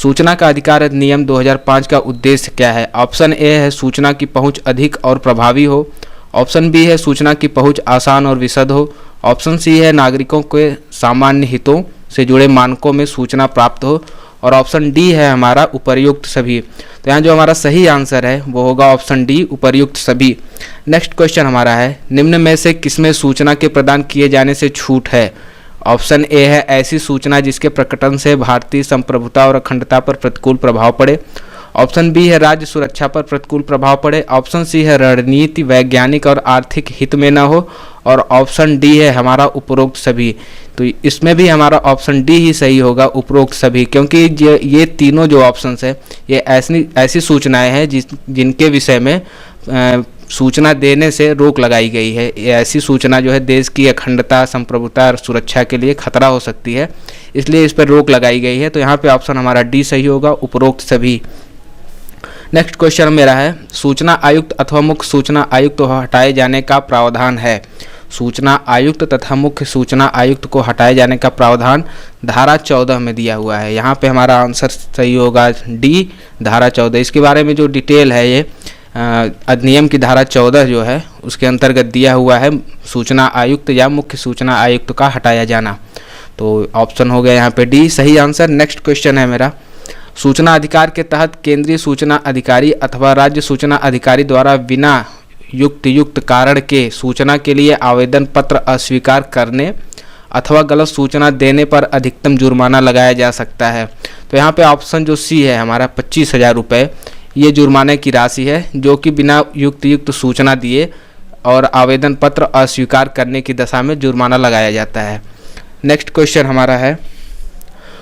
सूचना का अधिकार अधिनियम 2005 का उद्देश्य क्या है? ऑप्शन ए है सूचना की पहुंच अधिक और प्रभावी हो। ऑप्शन बी है सूचना की पहुंच आसान और विशद हो। ऑप्शन सी है नागरिकों के सामान्य हितों से जुड़े मानकों में सूचना प्राप्त हो। और ऑप्शन डी है हमारा उपर्युक्त सभी। तो यहाँ जो हमारा सही आंसर है वो होगा ऑप्शन डी, उपर्युक्त सभी। नेक्स्ट क्वेश्चन हमारा है, निम्न में से किसमें सूचना के प्रदान किए जाने से छूट है? ऑप्शन ए है ऐसी सूचना जिसके प्रकटन से भारतीय संप्रभुता और अखंडता पर प्रतिकूल प्रभाव पड़े। ऑप्शन बी है राज्य सुरक्षा पर प्रतिकूल प्रभाव पड़े। ऑप्शन सी है रणनीति, वैज्ञानिक और आर्थिक हित में न हो। और ऑप्शन डी है हमारा उपरोक्त सभी। तो इसमें भी हमारा ऑप्शन डी ही सही होगा, उपरोक्त सभी, क्योंकि ये तीनों जो ऑप्शंस है ये ऐसी सूचनाएं हैं जिनके विषय में सूचना देने से रोक लगाई गई है। ये ऐसी सूचना जो है देश की अखंडता, संप्रभुता और सुरक्षा के लिए खतरा हो सकती है, इसलिए इस पर रोक लगाई गई है। तो यहाँ पे ऑप्शन हमारा डी सही होगा, उपरोक्त सभी। नेक्स्ट क्वेश्चन मेरा है, सूचना आयुक्त अथवा मुख्य सूचना आयुक्त को हटाए जाने का प्रावधान है। सूचना आयुक्त तथा मुख्य सूचना आयुक्त को हटाए जाने का प्रावधान धारा 14 में दिया हुआ है। यहाँ पे हमारा आंसर सही होगा डी, धारा 14। इसके बारे में जो डिटेल है ये अधिनियम की धारा 14 जो है उसके अंतर्गत दिया हुआ है, सूचना आयुक्त या मुख्य सूचना आयुक्त का हटाया जाना। तो ऑप्शन हो गया यहाँ पे डी सही आंसर। नेक्स्ट क्वेश्चन है मेरा, सूचना अधिकार के तहत केंद्रीय सूचना अधिकारी अथवा राज्य सूचना अधिकारी द्वारा बिना युक्त कारण के सूचना के लिए आवेदन पत्र अस्वीकार करने अथवा गलत सूचना देने पर अधिकतम जुर्माना लगाया जा सकता है। तो यहाँ पे ऑप्शन जो सी है हमारा 25,000 रुपये, ये जुर्माने की राशि है जो कि बिना युक्त सूचना दिए और आवेदन पत्र अस्वीकार करने की दशा में जुर्माना लगाया जाता है। नेक्स्ट क्वेश्चन हमारा है,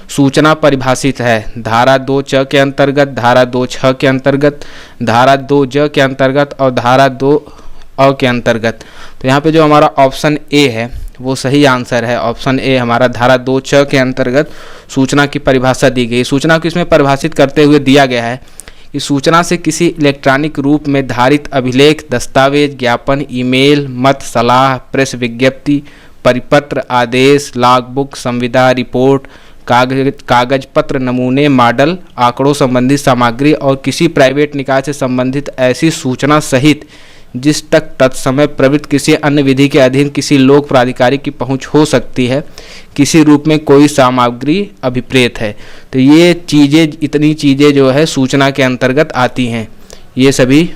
सूचना परिभाषित है धारा 2 के अंतर्गत, धारा 2 के अंतर्गत, धारा 2 के अंतर्गत और धारा 2 के अंतर्गत। तो यहाँ पे जो हमारा ऑप्शन ए है वो सही आंसर है। ऑप्शन ए हमारा धारा 2 के अंतर्गत सूचना की परिभाषा दी गई। सूचना को इसमें परिभाषित करते हुए दिया गया है कि सूचना से किसी इलेक्ट्रॉनिक रूप में धारित अभिलेख, दस्तावेज, ज्ञापन, ईमेल, मत, सलाह, प्रेस विज्ञप्ति, परिपत्र, आदेश, लॉगबुक, संविदा, रिपोर्ट, कागज पत्र, नमूने, मॉडल, आंकड़ों संबंधित सामग्री और किसी प्राइवेट निकाय से संबंधित ऐसी सूचना सहित जिस तक तत्समय प्रवृत्त किसी अन्य विधि के अधीन किसी लोक प्राधिकारी की पहुंच हो सकती है, किसी रूप में कोई सामग्री अभिप्रेत है। तो ये चीज़ें, इतनी चीज़ें जो है सूचना के अंतर्गत आती हैं, ये सभी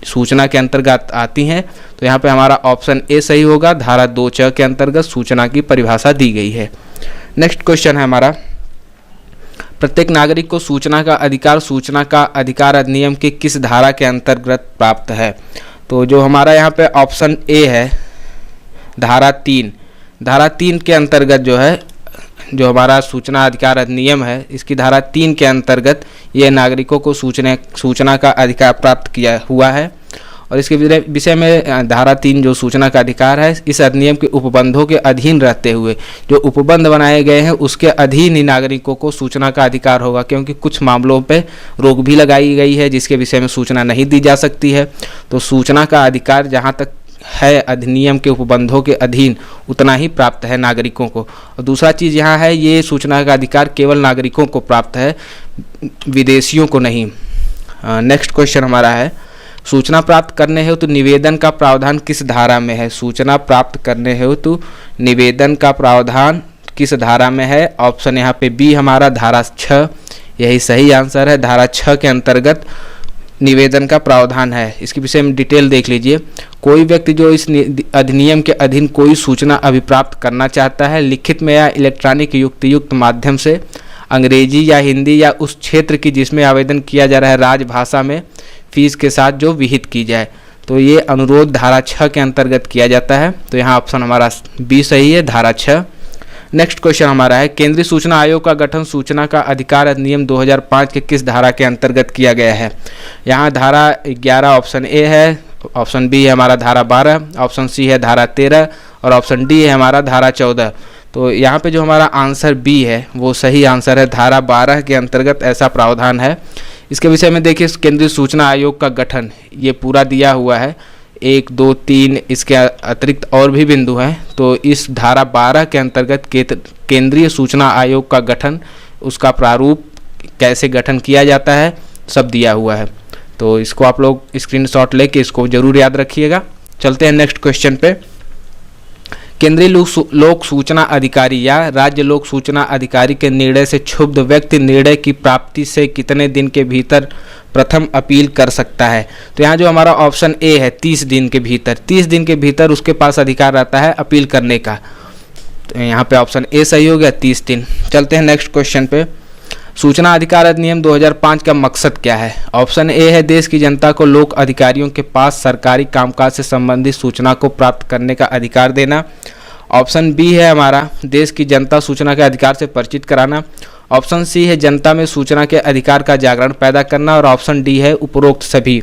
सूचना के अंतर्गत आती हैं। तो यहाँ पे हमारा ऑप्शन ए सही होगा, धारा 2 के अंतर्गत सूचना की परिभाषा दी गई है। नेक्स्ट क्वेश्चन है हमारा, प्रत्येक नागरिक को सूचना का अधिकार अधिनियम की किस धारा के अंतर्गत प्राप्त है? तो जो हमारा यहाँ पे ऑप्शन ए है धारा 3 के अंतर्गत जो हमारा सूचना अधिकार अधिनियम है इसकी धारा 3 के अंतर्गत ये नागरिकों को सूचना का अधिकार प्राप्त किया हुआ है। और इसके विषय में धारा 3 जो सूचना का अधिकार है इस अधिनियम के उपबंधों के अधीन रहते हुए जो उपबंध बनाए गए हैं उसके अधीन ही नागरिकों को सूचना का अधिकार होगा, क्योंकि कुछ मामलों पे रोक भी लगाई गई है जिसके विषय में सूचना नहीं दी जा सकती है। तो सूचना का अधिकार जहाँ तक है अधिनियम के उपबंधों के अधीन उतना ही प्राप्त है नागरिकों को। और दूसरा चीज़ यहाँ है, ये सूचना का अधिकार केवल नागरिकों को प्राप्त है, विदेशियों को नहीं। नेक्स्ट क्वेश्चन हमारा है, सूचना प्राप्त करने हेतु निवेदन का प्रावधान किस धारा में है? सूचना प्राप्त करने हेतु निवेदन का प्रावधान किस धारा में है? ऑप्शन यहाँ पे बी हमारा धारा 6, यही सही आंसर है। धारा 6 के अंतर्गत निवेदन का प्रावधान है। इसके विषय में डिटेल देख लीजिए। कोई व्यक्ति जो इस अधिनियम के अधीन कोई सूचना अभिप्राप्त करना चाहता है, लिखित में या इलेक्ट्रॉनिक युक्त माध्यम से, अंग्रेजी या हिंदी या उस क्षेत्र की जिसमें आवेदन किया जा रहा है राजभाषा में, फीस के साथ जो विहित की जाए, तो ये अनुरोध धारा 6 के अंतर्गत किया जाता है। तो यहाँ ऑप्शन हमारा बी सही है, धारा 6। नेक्स्ट क्वेश्चन हमारा है, केंद्रीय सूचना आयोग का गठन सूचना का अधिकार अधिनियम 2005 के किस धारा के अंतर्गत किया गया है? यहाँ धारा 11 ऑप्शन ए है, ऑप्शन बी है हमारा धारा 12, ऑप्शन सी है धारा 13 और ऑप्शन डी है हमारा धारा 14। तो यहाँ पे जो हमारा आंसर बी है वो सही आंसर है, धारा 12 के अंतर्गत ऐसा प्रावधान है। इसके विषय में देखिए, केंद्रीय सूचना आयोग का गठन ये पूरा दिया हुआ है, 1, 2, 3 इसके अतिरिक्त और भी बिंदु हैं। तो इस धारा 12 के अंतर्गत केंद्रीय सूचना आयोग का गठन, उसका प्रारूप कैसे गठन किया जाता है, सब दिया हुआ है। तो इसको आप लोग स्क्रीनशॉट लेके इसको जरूर याद रखिएगा। चलते हैं नेक्स्ट क्वेश्चन पे। केंद्रीय लोक सूचना अधिकारी या राज्य लोक सूचना अधिकारी के निर्णय से क्षुब्ध व्यक्ति निर्णय की प्राप्ति से कितने दिन के भीतर प्रथम अपील कर सकता है? तो यहाँ जो हमारा ऑप्शन ए है 30 दिन के भीतर, 30 दिन के भीतर उसके पास अधिकार रहता है अपील करने का। तो यहाँ पे ऑप्शन ए सही हो गया, 30 दिन। चलते हैं नेक्स्ट क्वेश्चन पे। सूचना अधिकार अधिनियम 2005 का मकसद क्या है? ऑप्शन ए है देश की जनता को लोक अधिकारियों के पास सरकारी कामकाज से संबंधित सूचना को प्राप्त करने का अधिकार देना। ऑप्शन बी है हमारा देश की जनता सूचना के अधिकार से परिचित कराना। ऑप्शन सी है जनता में सूचना के अधिकार का जागरण पैदा करना। और ऑप्शन डी है उपरोक्त सभी।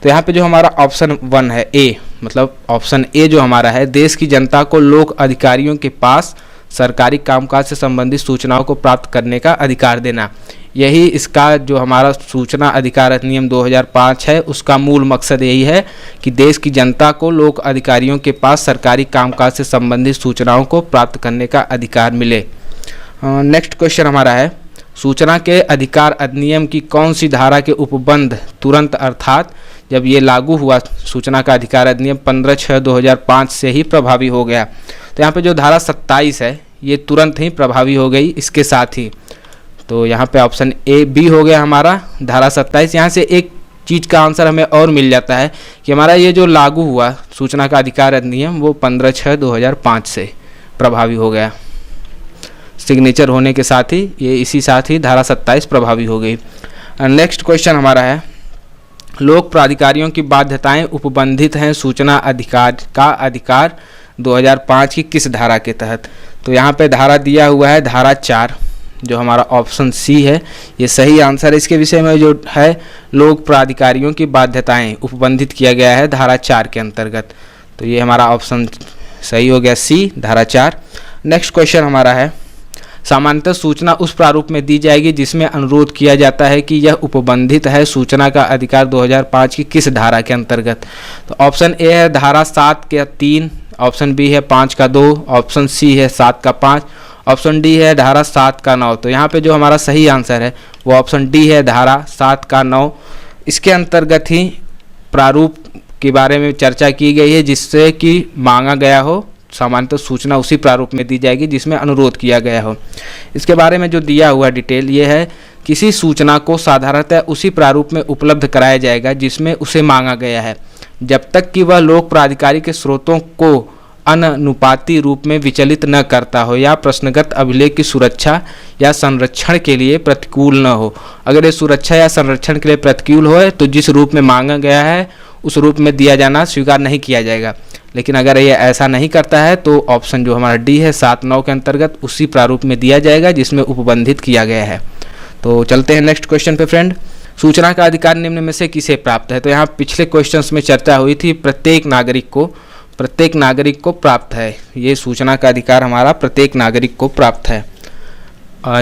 तो यहाँ पे जो हमारा ऑप्शन 1 है ए, मतलब ऑप्शन ए जो हमारा है देश की जनता को लोक अधिकारियों के पास सरकारी कामकाज से संबंधित सूचनाओं को प्राप्त करने का अधिकार देना, यही इसका जो हमारा सूचना अधिकार अधिनियम 2005 है उसका मूल मकसद यही है कि देश की जनता को लोक अधिकारियों के पास सरकारी कामकाज से संबंधित सूचनाओं को प्राप्त करने का अधिकार मिले। नेक्स्ट क्वेश्चन हमारा है सूचना के अधिकार अधिनियम की कौन सी धारा के उपबंध तुरंत अर्थात जब ये लागू हुआ सूचना का अधिकार अधिनियम 15/6/2005 से ही प्रभावी हो गया? तो यहाँ पे जो धारा 27 है ये तुरंत ही प्रभावी हो गई इसके साथ ही। तो यहाँ पे ऑप्शन ए बी हो गया हमारा धारा 27। यहाँ से एक चीज़ का आंसर हमें और मिल जाता है कि हमारा ये जो लागू हुआ सूचना का अधिकार अधिनियम वो 15/6/2005 से प्रभावी हो गया। सिग्नेचर होने के साथ ही ये इसी साथ ही धारा 27 प्रभावी हो गई। नेक्स्ट क्वेश्चन हमारा है लोक प्राधिकारियों की बाध्यताएं उपबंधित हैं सूचना अधिकार का अधिकार 2005 की किस धारा के तहत? तो यहाँ पे धारा दिया हुआ है धारा 4, जो हमारा ऑप्शन सी है ये सही आंसर है। इसके विषय में जो है लोक प्राधिकारियों की बाध्यताएं उपबंधित किया गया है धारा 4 के अंतर्गत। तो ये हमारा ऑप्शन सही हो गया सी, धारा 4। नेक्स्ट क्वेश्चन हमारा है सामान्यतः सूचना उस प्रारूप में दी जाएगी जिसमें अनुरोध किया जाता है कि यह उपबंधित है सूचना का अधिकार 2005 की किस धारा के अंतर्गत? तो ऑप्शन ए है धारा 7 के 3, ऑप्शन बी है 5 का 2, ऑप्शन सी है 7 का 5, ऑप्शन डी है धारा 7 का 9। तो यहाँ पे जो हमारा सही आंसर है वो ऑप्शन डी है धारा 7 का 9। इसके अंतर्गत ही प्रारूप के बारे में चर्चा की गई है जिससे कि मांगा गया हो सामान्यतः सूचना उसी प्रारूप में दी जाएगी जिसमें अनुरोध किया गया हो। इसके बारे में जो दिया हुआ डिटेल ये है किसी सूचना को साधारणतः उसी प्रारूप में उपलब्ध कराया जाएगा जिसमें उसे मांगा गया है जब तक कि वह लोक प्राधिकारी के स्रोतों को अनुपाती रूप में विचलित न करता हो या प्रश्नगत अभिलेख की सुरक्षा या संरक्षण के लिए प्रतिकूल न हो। अगर ये सुरक्षा या संरक्षण के लिए प्रतिकूल हो तो जिस रूप में मांगा गया है उस रूप में दिया जाना स्वीकार नहीं किया जाएगा। लेकिन अगर ये ऐसा नहीं करता है तो ऑप्शन जो हमारा डी है 7-9 के अंतर्गत उसी प्रारूप में दिया जाएगा जिसमें उपबंधित किया गया है। तो चलते हैं नेक्स्ट क्वेश्चन पे फ्रेंड। सूचना का अधिकार निम्न में से किसे प्राप्त है? तो यहाँ पिछले क्वेश्चंस में चर्चा हुई थी प्रत्येक नागरिक को प्राप्त है। ये सूचना का अधिकार हमारा प्रत्येक नागरिक को प्राप्त है।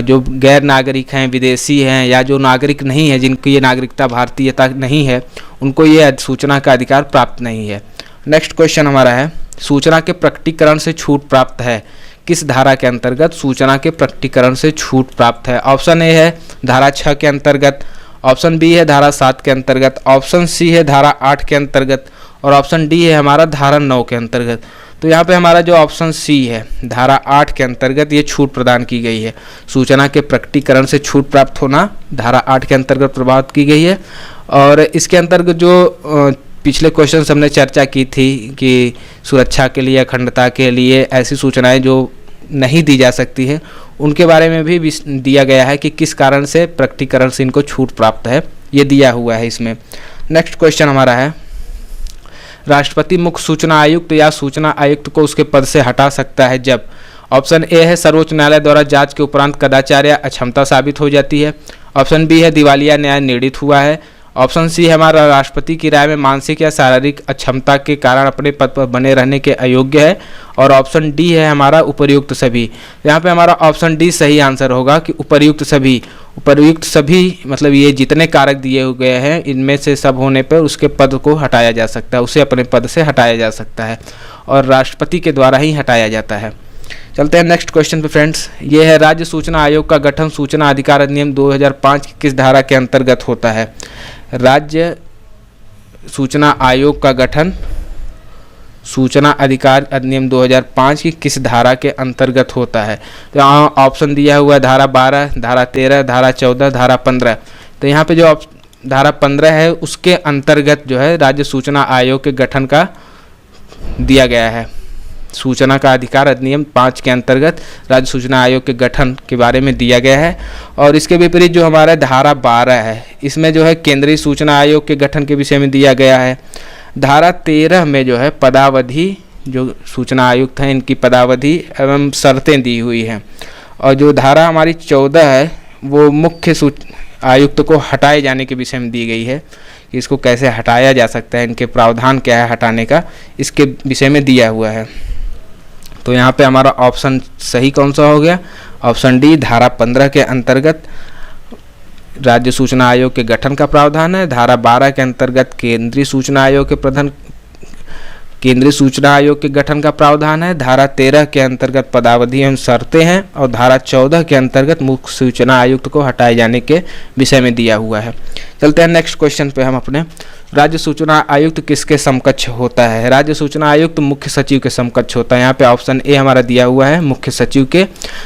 जो गैर नागरिक हैं, विदेशी हैं या जो नागरिक नहीं है जिनकी ये नागरिकता भारतीयता नहीं है उनको ये सूचना का अधिकार प्राप्त नहीं है। नेक्स्ट क्वेश्चन हमारा है सूचना के प्रकटीकरण से छूट प्राप्त है किस धारा के अंतर्गत? सूचना के प्रकटीकरण से छूट प्राप्त है। ऑप्शन ए है धारा 6 के अंतर्गत, ऑप्शन बी है धारा 7 के अंतर्गत, ऑप्शन सी है धारा 8 के अंतर्गत और ऑप्शन डी है हमारा धारा 9 के अंतर्गत। तो यहाँ पे हमारा जो ऑप्शन सी है धारा 8 के अंतर्गत ये छूट प्रदान की गई है। सूचना के प्रकटीकरण से छूट प्राप्त होना धारा 8 के अंतर्गत प्रभावित की गई है। और इसके अंतर्गत जो पिछले क्वेश्चन हमने चर्चा की थी कि सुरक्षा के लिए, अखंडता के लिए ऐसी सूचनाएं जो नहीं दी जा सकती है उनके बारे में भी दिया गया है कि किस कारण से प्रकटीकरण से इनको छूट प्राप्त है, ये दिया हुआ है इसमें। नेक्स्ट क्वेश्चन हमारा है राष्ट्रपति मुख्य सूचना आयुक्त या सूचना आयुक्त को उसके पद से हटा सकता है जब? ऑप्शन ए है सर्वोच्च न्यायालय द्वारा जांच के उपरांत कदाचार या अक्षमता साबित हो जाती है, ऑप्शन बी है दिवालिया न्याय निर्णीत हुआ है, ऑप्शन सी है हमारा राष्ट्रपति की राय में मानसिक या शारीरिक अक्षमता के कारण अपने पद पर बने रहने के अयोग्य है और ऑप्शन डी है हमारा उपर्युक्त सभी। यहाँ पे हमारा ऑप्शन डी सही आंसर होगा कि उपर्युक्त सभी मतलब ये जितने कारक दिए गए हैं इनमें से सब होने पर उसके पद को हटाया जा सकता है, उसे अपने पद से हटाया जा सकता है और राष्ट्रपति के द्वारा ही हटाया जाता है। चलते हैं नेक्स्ट क्वेश्चन पे फ्रेंड्स। ये है राज्य सूचना आयोग का गठन सूचना अधिकार अधिनियम 2005 की किस धारा के अंतर्गत होता है? राज्य सूचना आयोग का गठन सूचना अधिकार अधिनियम 2005 की किस धारा के अंतर्गत होता है? तो यहाँ ऑप्शन दिया हुआ है धारा 12, धारा 13, धारा 14, धारा 15। तो यहाँ पे जो धारा 15 है उसके अंतर्गत जो है राज्य सूचना आयोग के गठन का दिया गया है। सूचना का अधिकार अधिनियम 5 के अंतर्गत राज्य सूचना आयोग के गठन के बारे में दिया गया है। और इसके विपरीत जो हमारा धारा 12 है इसमें जो है केंद्रीय सूचना आयोग के गठन के विषय में दिया गया है। धारा 13 में जो है पदावधि, जो सूचना आयुक्त हैं इनकी पदावधि एवं शर्तें दी हुई हैं। और जो धारा हमारी 14 है वो मुख्य आयुक्त को हटाए जाने के विषय में दी गई है कि इसको कैसे हटाया जा सकता है, इनके प्रावधान क्या है हटाने का, इसके विषय में दिया हुआ है। तो यहाँ पे हमारा ऑप्शन सही कौन सा हो गया? ऑप्शन डी, धारा 15 के अंतर्गत राज्य सूचना आयोग के गठन का प्रावधान है। धारा 12 के अंतर्गत केंद्रीय सूचना आयोग के गठन का प्रावधान है। धारा 13 के अंतर्गत पदावधि एवं शर्तें हैं। और धारा 14 के अंतर्गत मुख्य सूचना आयुक्त को हटाए जाने के विषय में दिया हुआ है। चलते हैं नेक्स्ट क्वेश्चन पे हम अपने। राज्य सूचना आयुक्त किसके समकक्ष होता है? राज्य सूचना आयुक्त मुख्य सचिव के समकक्ष होता है। यहाँ पे ऑप्शन ए हमारा दिया हुआ है मुख्य सचिव के।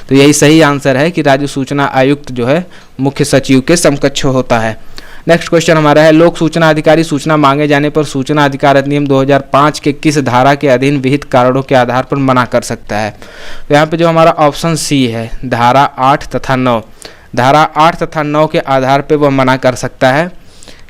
तो यही सही आंसर है कि राज्य सूचना आयुक्त जो है मुख्य सचिव के समकक्ष होता है। नेक्स्ट क्वेश्चन हमारा है लोक सूचना अधिकारी सूचना मांगे जाने पर सूचना अधिकार अधिनियम 2005 के किस धारा के अधीन विहित कारणों के आधार पर मना कर सकता है? तो यहाँ पे जो हमारा ऑप्शन सी है धारा 8 तथा 9, धारा 8 तथा 9 के आधार पर वह मना कर सकता है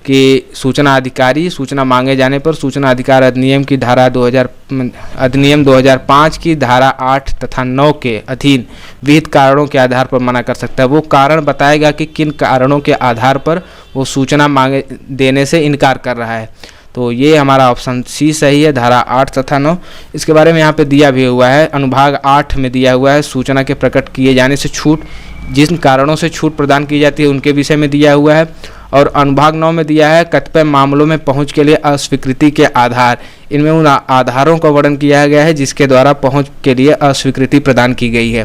कि सूचना अधिकारी सूचना मांगे जाने पर सूचना अधिकार अधिनियम की धारा अधिनियम 2005 की धारा 8 तथा 9 के अधीन विहित कारणों के आधार पर मना कर सकता है। वो कारण बताएगा कि किन कारणों के आधार पर वो सूचना मांगे देने से इनकार कर रहा है। तो ये हमारा ऑप्शन सी सही है, धारा 8 तथा 9। इसके बारे में यहाँ पे दिया भी हुआ है, अनुभाग 8 में दिया हुआ है सूचना के प्रकट किए जाने से छूट, जिन कारणों से छूट प्रदान की जाती है उनके विषय में दिया हुआ है। और अनुभाग 9 में दिया है कतिपय मामलों में पहुंच के लिए अस्वीकृति के आधार। इनमें उन आधारों का वर्णन किया गया है जिसके द्वारा पहुंच के लिए अस्वीकृति प्रदान की गई है।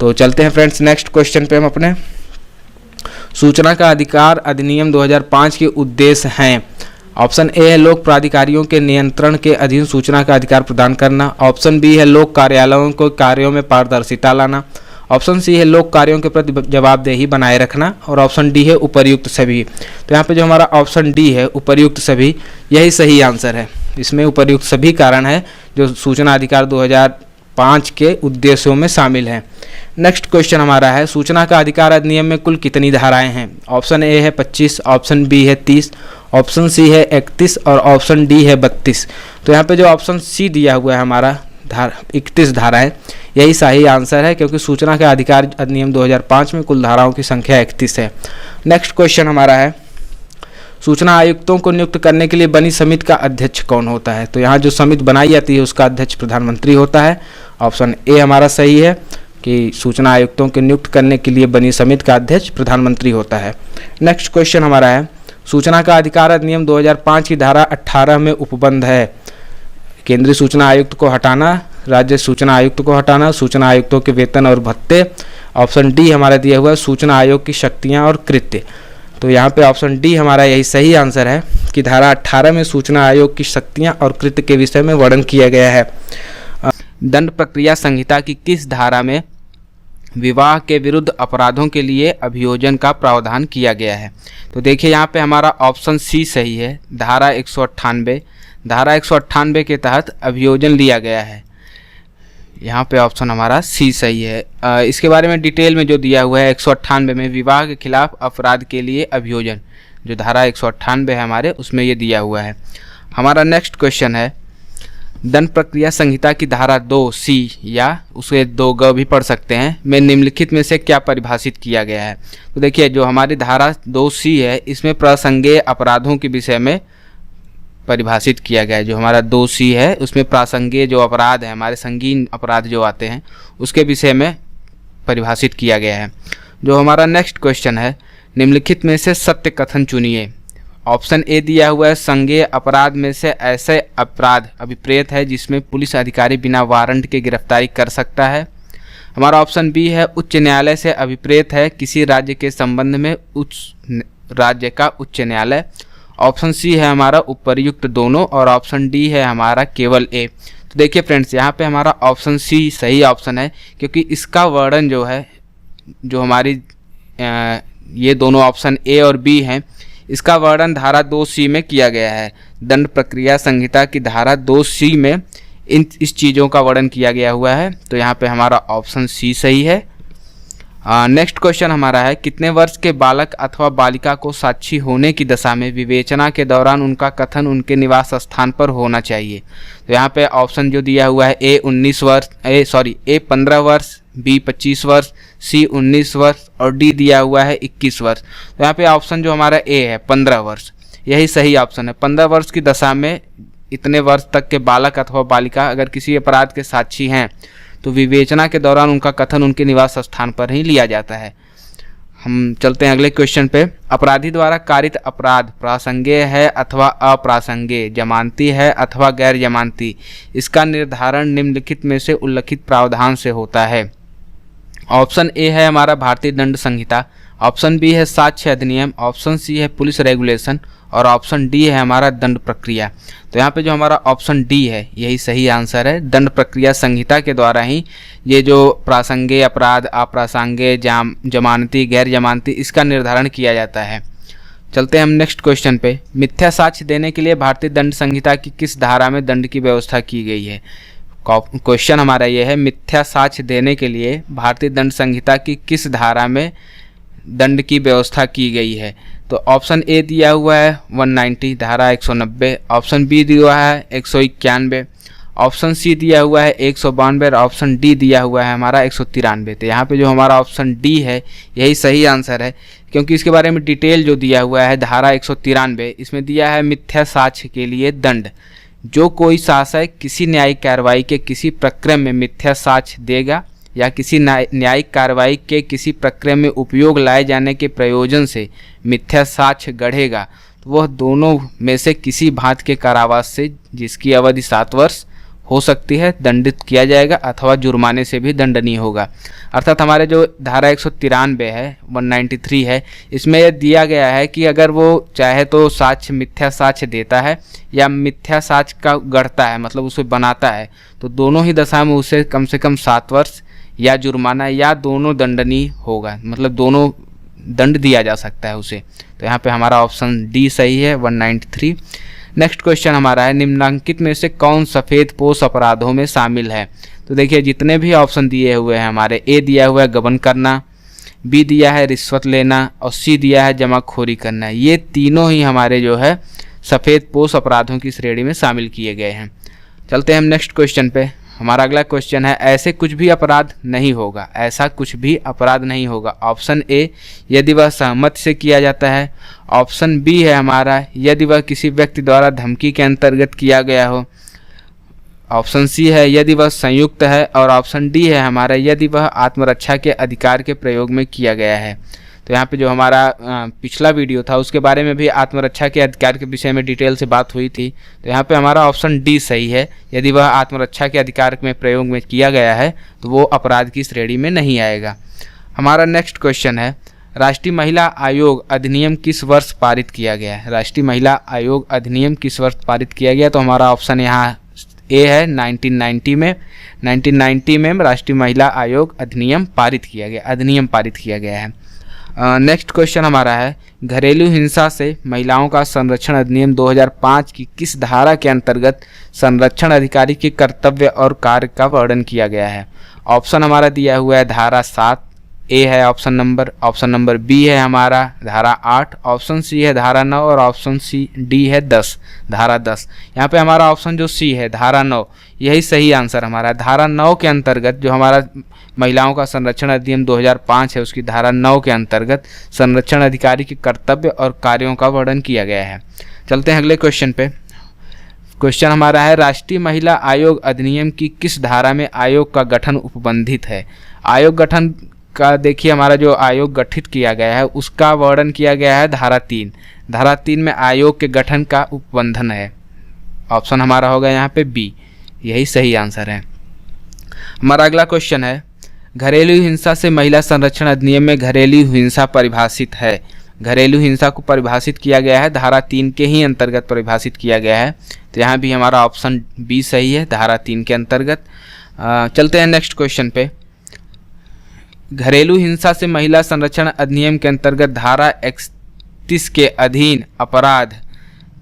तो चलते हैं फ्रेंड्स नेक्स्ट क्वेश्चन पे हम अपने। सूचना का अधिकार अधिनियम 2005 के उद्देश्य हैं। ऑप्शन ए है लोक प्राधिकारियों के नियंत्रण के अधीन सूचना का अधिकार प्रदान करना। ऑप्शन बी है लोक कार्यालयों को कार्यों में पारदर्शिता लाना। ऑप्शन सी है लोक कार्यों के प्रति जवाबदेही बनाए रखना। और ऑप्शन डी है उपर्युक्त सभी। तो यहाँ पे जो हमारा ऑप्शन डी है उपर्युक्त सभी, यही सही आंसर है। इसमें उपर्युक्त सभी कारण है जो सूचना अधिकार 2005 के उद्देश्यों में शामिल हैं। नेक्स्ट क्वेश्चन हमारा है सूचना का अधिकार अधिनियम में कुल कितनी धाराएं हैं? ऑप्शन ए है 25, ऑप्शन बी है 30, ऑप्शन सी है 31 और ऑप्शन डी है 32। तो यहाँ पे जो ऑप्शन सी दिया हुआ है हमारा 31 धाराएं, यही सही आंसर है क्योंकि सूचना का अधिकार अधिनियम 2005 में कुल धाराओं की संख्या 31 है। नेक्स्ट क्वेश्चन हमारा है सूचना आयुक्तों को नियुक्त करने के लिए बनी समिति का अध्यक्ष कौन होता है? तो यहाँ जो समिति बनाई जाती है उसका अध्यक्ष प्रधानमंत्री होता है। ऑप्शन ए हमारा सही है कि सूचना आयुक्तों के नियुक्त करने के लिए बनी समिति का अध्यक्ष प्रधानमंत्री होता है। नेक्स्ट क्वेश्चन हमारा है सूचना का अधिकार अधिनियम 2005 की धारा 18 में उपबंध है। केंद्रीय सूचना आयुक्त को हटाना, राज्य सूचना आयुक्त को हटाना, सूचना आयुक्तों के वेतन और भत्ते। ऑप्शन डी हमारा दिया हुआ है सूचना आयोग की शक्तियां और कृत्य। तो यहाँ पे ऑप्शन डी हमारा यही सही आंसर है कि धारा 18 में सूचना आयोग की शक्तियां और कृत्य के विषय में वर्णन किया गया है। दंड प्रक्रिया संहिता की किस धारा में विवाह के विरुद्ध अपराधों के लिए अभियोजन का प्रावधान किया गया है? तो देखिए यहाँ पे हमारा ऑप्शन सी सही है, धारा 198। धारा 198 के तहत अभियोजन लिया गया है। यहाँ पे ऑप्शन हमारा सी सही है। इसके बारे में डिटेल में जो दिया हुआ है 198 में विवाह के खिलाफ अपराध के लिए अभियोजन, जो धारा 198 है हमारे उसमें ये दिया हुआ है। हमारा नेक्स्ट क्वेश्चन है दंड प्रक्रिया संहिता की धारा 2C या उसे 2G भी पढ़ सकते हैं में निम्नलिखित में से क्या परिभाषित किया गया है? तो देखिए जो हमारी धारा 2C है इसमें प्रासंगिक अपराधों के विषय में परिभाषित किया गया है। जो हमारा 2C है उसमें प्रासंगिक जो अपराध है, हमारे संगीन अपराध जो आते हैं उसके विषय में परिभाषित किया गया है। जो हमारा नेक्स्ट क्वेश्चन है निम्नलिखित में से सत्य कथन चुनिए। ऑप्शन ए दिया हुआ है संज्ञेय अपराध में से ऐसे अपराध अभिप्रेत है जिसमें पुलिस अधिकारी बिना वारंट के गिरफ्तारी कर सकता है। हमारा ऑप्शन बी है उच्च न्यायालय से अभिप्रेत है किसी राज्य के संबंध में उच्च राज्य का उच्च न्यायालय। ऑप्शन सी है हमारा उपर्युक्त दोनों, और ऑप्शन डी है हमारा केवल ए। तो देखिए फ्रेंड्स, यहाँ पे हमारा ऑप्शन सी सही ऑप्शन है, क्योंकि इसका वर्णन जो है, जो हमारी ये दोनों ऑप्शन ए और बी हैं, इसका वर्णन धारा 2C में किया गया है। दंड प्रक्रिया संहिता की धारा 2C में इस चीज़ों का वर्णन किया गया हुआ है। तो यहाँ पे हमारा ऑप्शन सी सही है। नेक्स्ट क्वेश्चन हमारा है, कितने वर्ष के बालक अथवा बालिका को साक्षी होने की दशा में विवेचना के दौरान उनका कथन उनके निवास स्थान पर होना चाहिए। तो यहाँ पे ऑप्शन जो दिया हुआ है ए 15 वर्ष, बी 25 वर्ष, सी 19 वर्ष और डी दिया हुआ है 21 वर्ष। तो यहाँ पे ऑप्शन जो हमारा ए है 15 वर्ष, यही सही ऑप्शन है। 15 वर्ष की दशा में इतने वर्ष तक के बालक अथवा बालिका अगर किसी अपराध के साक्षी हैं तो विवेचना के दौरान उनका कथन उनके निवास स्थान पर ही लिया जाता है। हम चलते हैं अगले क्वेश्चन पे। अपराधी द्वारा कारित अपराध प्रासंगिक है अथवा अप्रासंगिक, जमानती है अथवा गैर जमानती, इसका निर्धारण निम्नलिखित में से उल्लिखित प्रावधान से होता है। ऑप्शन ए है हमारा भारतीय दंड संहिता, ऑप्शन बी है साक्ष्य अधिनियम, ऑप्शन सी है पुलिस रेगुलेशन और ऑप्शन डी है हमारा दंड प्रक्रिया। तो यहाँ पे जो हमारा ऑप्शन डी है यही सही आंसर है। दंड प्रक्रिया संहिता के द्वारा ही ये जो प्रासंगिक अपराध, अप्रासंगिक, जमानती, गैर जमानती, इसका निर्धारण किया जाता है। चलते हैं हम नेक्स्ट क्वेश्चन पे। मिथ्या साक्ष्य देने के लिए भारतीय दंड संहिता की किस धारा में दंड की व्यवस्था की गई है? क्वेश्चन हमारा ये है, मिथ्या साक्ष्य देने के लिए भारतीय दंड संहिता की किस धारा में दंड की व्यवस्था की गई है? तो ऑप्शन ए दिया हुआ है 190 धारा 190, ऑप्शन बी दिया हुआ है 191, ऑप्शन सी दिया हुआ है 192 और ऑप्शन डी दिया हुआ है हमारा 193। तो यहाँ पे जो हमारा ऑप्शन डी है यही सही आंसर है, क्योंकि इसके बारे में डिटेल जो दिया हुआ है धारा 193, इसमें दिया है मिथ्या साक्ष्य के लिए दंड। जो कोई शासक किसी न्यायिक कार्रवाई के किसी प्रक्रम में मिथ्या साक्ष्य देगा या किसी न्यायिक कार्रवाई के किसी प्रक्रिया में उपयोग लाए जाने के प्रयोजन से मिथ्या साक्ष्य गढ़ेगा, तो वह दोनों में से किसी भांति के कारावास से, जिसकी अवधि 7 वर्ष हो सकती है, दंडित किया जाएगा अथवा जुर्माने से भी दंडनीय होगा। अर्थात हमारे जो धारा 193 है, 193 है, इसमें यह दिया गया है कि अगर वो चाहे तो साक्ष्य मिथ्या साक्ष्य देता है या मिथ्या साक्ष्य का गढ़ता है, मतलब उसे बनाता है, तो दोनों ही दशा में उसे कम से कम 7 वर्ष या जुर्माना या दोनों दंडनीय होगा, मतलब दोनों दंड दिया जा सकता है उसे। तो यहाँ पे हमारा ऑप्शन डी सही है, 193। नेक्स्ट क्वेश्चन हमारा है, निम्नलिखित में से कौन सफ़ेदपोश अपराधों में शामिल है? तो देखिए जितने भी ऑप्शन दिए हुए हैं हमारे, ए दिया हुआ है गबन करना, बी दिया है रिश्वत लेना और सी दिया है जमाखोरी करना। ये तीनों ही हमारे जो है सफ़ेदपोश अपराधों की श्रेणी में शामिल किए गए हैं। चलते हैं हम नेक्स्ट क्वेश्चन पे। हमारा अगला क्वेश्चन है, ऐसे कुछ भी अपराध नहीं होगा, ऐसा कुछ भी अपराध नहीं होगा। ऑप्शन ए, यदि वह सहमति से किया जाता है, ऑप्शन बी है हमारा यदि वह किसी व्यक्ति द्वारा धमकी के अंतर्गत किया गया हो, ऑप्शन सी है यदि वह संयुक्त है और ऑप्शन डी है हमारा यदि वह आत्मरक्षा के अधिकार के प्रयोग में किया गया है। तो यहाँ पे जो हमारा पिछला वीडियो था उसके बारे में भी आत्मरक्षा के अधिकार के विषय में डिटेल से बात हुई थी। तो यहाँ पे हमारा ऑप्शन डी सही है, यदि वह आत्मरक्षा के अधिकार में प्रयोग में किया गया है तो वो अपराध की श्रेणी में नहीं आएगा। हमारा नेक्स्ट क्वेश्चन है, राष्ट्रीय महिला आयोग अधिनियम किस वर्ष पारित किया गया है? राष्ट्रीय महिला आयोग अधिनियम किस वर्ष पारित किया गया? तो हमारा ऑप्शन यहाँ ए है 1990 में। 1990 में राष्ट्रीय महिला आयोग अधिनियम पारित किया गया है। नेक्स्ट क्वेश्चन हमारा है, घरेलू हिंसा से महिलाओं का संरक्षण अधिनियम 2005 की किस धारा के अंतर्गत संरक्षण अधिकारी के कर्तव्य और कार्य का वर्णन किया गया है? ऑप्शन हमारा दिया हुआ है धारा 7, ए है ऑप्शन नंबर बी है हमारा धारा 8, ऑप्शन सी है धारा 9 और ऑप्शन सी डी है 10, धारा 10। यहाँ पे हमारा ऑप्शन जो सी है धारा 9 यही सही आंसर हमारा। धारा 9 के अंतर्गत जो हमारा महिलाओं का संरक्षण अधिनियम 2005 है उसकी धारा 9 के अंतर्गत संरक्षण अधिकारी के कर्तव्य और कार्यों का वर्णन किया गया है। चलते हैं अगले क्वेश्चन पे। क्वेश्चन हमारा है, राष्ट्रीय महिला आयोग अधिनियम की किस धारा में आयोग का गठन उपबंधित है? आयोग गठन का देखिए हमारा जो आयोग गठित किया गया है उसका वर्णन किया गया है धारा 3। धारा 3 में आयोग के गठन का उपबंधन है। ऑप्शन हमारा होगा यहाँ पे बी, यही सही आंसर है। हमारा अगला क्वेश्चन है, घरेलू हिंसा से महिला संरक्षण अधिनियम में घरेलू हिंसा परिभाषित है। घरेलू हिंसा को परिभाषित किया गया है धारा 3 के ही अंतर्गत परिभाषित किया गया है। तो यहाँ भी हमारा ऑप्शन बी सही है, धारा 3 के अंतर्गत। चलते हैं नेक्स्ट क्वेश्चन पे। घरेलू हिंसा से महिला संरक्षण अधिनियम के अंतर्गत धारा 31 के अधीन अपराध